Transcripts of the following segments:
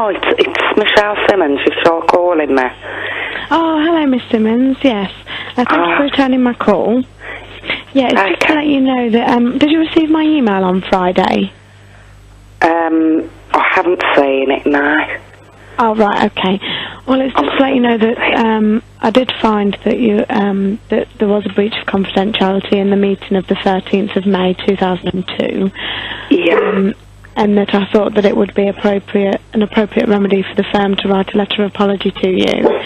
Hello, it's Michelle Simmons. You're still calling me. Oh, hello, Miss Simmons. Yes. Thank you for returning my call. Yeah, it's just to let you know that, did you receive my email on Friday? I haven't seen it, no. Oh, right, okay. Well, it's just to let you know that I did find that that there was a breach of confidentiality in the meeting of the 13th of May 2002. Yeah. And that I thought that it would be an appropriate remedy for the firm to write a letter of apology to you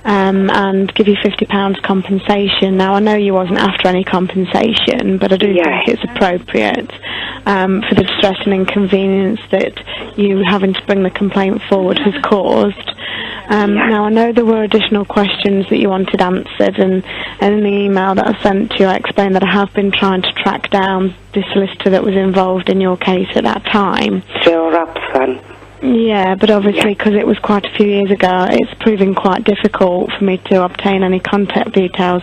and give you £50 compensation. Now, I know you wasn't after any compensation, but I do think it's appropriate for the distress and inconvenience that you having to bring the complaint forward has caused. Now, I know there were additional questions that you wanted answered, and in the email that I sent to you, I explained that I have been trying to track down the solicitor that was involved in your case at that time. Still absent. Yeah, but obviously because it was quite a few years ago, it's proving quite difficult for me to obtain any contact details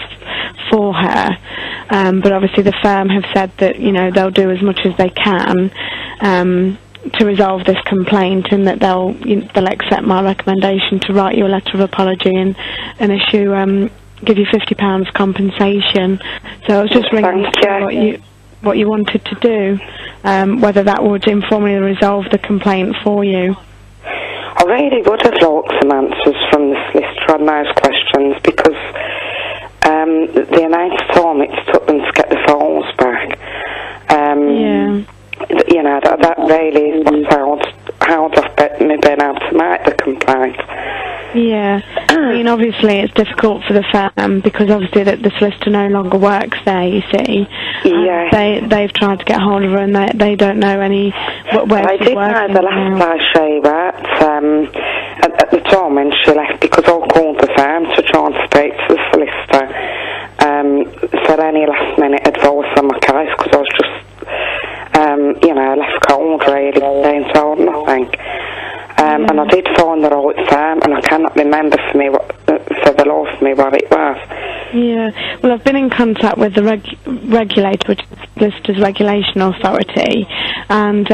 for her. But obviously the firm have said that, you know, they'll do as much as they can to resolve this complaint, and that they'll accept my recommendation to write you a letter of apology and issue give you £50 compensation. So I was just ringing to see what you wanted to do, whether that would informally resolve the complaint for you. I really would have liked some answers from the solicitor on those questions, because the amount of time it took them to get the files back. You know, that really is what's held off me being able to make the complaint. Yeah, I mean, obviously it's difficult for the firm because obviously the solicitor no longer works there, you see. Yeah. They've tried to get hold of her and they don't know where she's working. I did know the last place she worked at the time when she left, because I called the firm to try and speak to the solicitor for any last minute advice on my case, because I was just, you know, left cold really, being told nothing. And I did find the right firm, and I cannot remember for the life of me what it was. Yeah, well, I've been in contact with the regulator, which is the Solicitor's Regulation Authority, and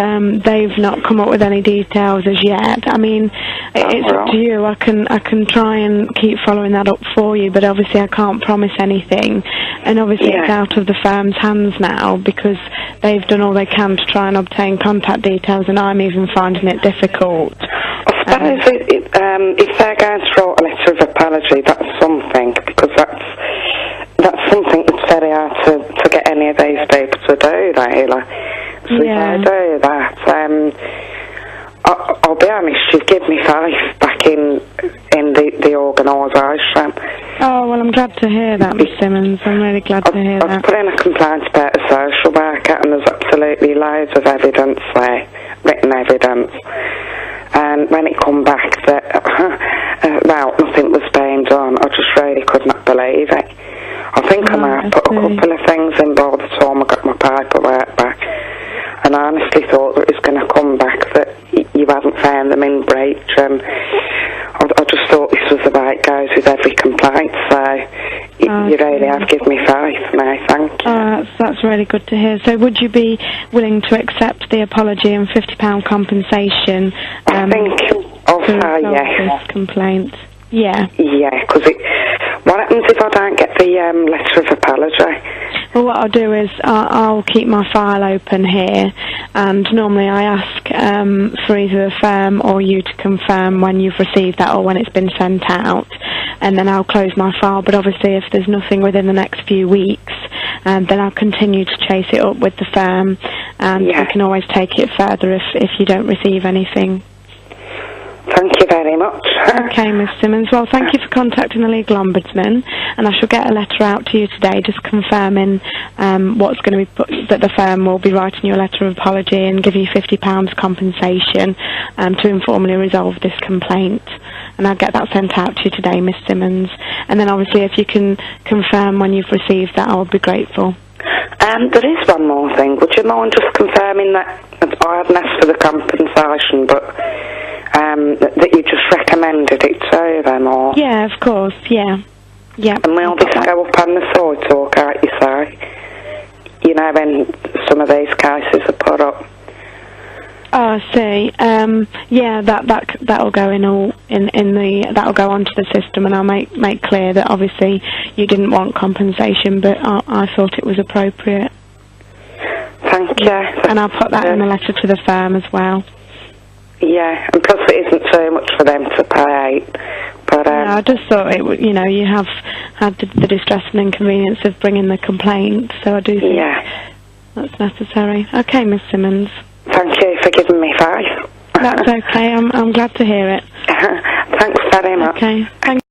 they've not come up with any details as yet. I mean, it's up to you. I can try and keep following that up for you, but obviously I can't promise anything. And obviously it's out of the firm's hands now, because they've done all they can to try and obtain contact details, and I'm even finding it difficult. I suppose if they're going to write a letter of apology, that's something, because that's something that's very hard to get any of these people to do, really. So if they do that, I'll be honest, you've given me faith back in the organisation. Oh, well, I'm glad to hear that, Miss Simmons. I'm really glad to hear that. I've put in a complaint about a social worker, and there's absolutely loads of evidence there, written evidence. And when it come back that, well, nothing was being done, I just really could not believe it. I think I might have put a couple of things in by the time I got my paperwork back. And I honestly thought that it was going to come back that you hadn't found them in breach, and I just thought this was the way it goes with every complaint, so you really have given me faith now, thank you. That's really good to hear. So would you be willing to accept the apology and £50 compensation I think I'll say yes. This complaint? Yeah. Yeah, because what happens if I don't get the letter of apology? Well, what I'll do is I'll keep my file open here, and normally I ask for either the firm or you to confirm when you've received that or when it's been sent out, and then I'll close my file. But obviously if there's nothing within the next few weeks, then I'll continue to chase it up with the firm, and we can always take it further if you don't receive anything. Thank you very much. Okay, Miss Simmons. Well, thank you for contacting the Legal Ombudsman, and I shall get a letter out to you today just confirming what's going to be put, that the firm will be writing you a letter of apology and give you £50 compensation to informally resolve this complaint. And I'll get that sent out to you today, Miss Simmons. And then obviously if you can confirm when you've received that, I'll be grateful. There is one more thing. Would you mind just confirming that I haven't asked for the compensation, but that you just recommended it to them, or? Yeah, of course, yeah. And will this go up on the site, or can't you say? You know, when some of these cases are put up. Oh, I see. Yeah, that'll go that'll go onto the system, and I'll make clear that obviously you didn't want compensation, but I thought it was appropriate. Thank you. And I'll put that in the letter to the firm as well. Yeah, and plus it isn't so much for them to pay. But I just thought it would. You know, you have had the distress and inconvenience of bringing the complaint, so I do think that's necessary. Okay, Miss Simmons. Thank you for giving me 5. That's okay. I'm glad to hear it. Thanks very much. Okay. Thank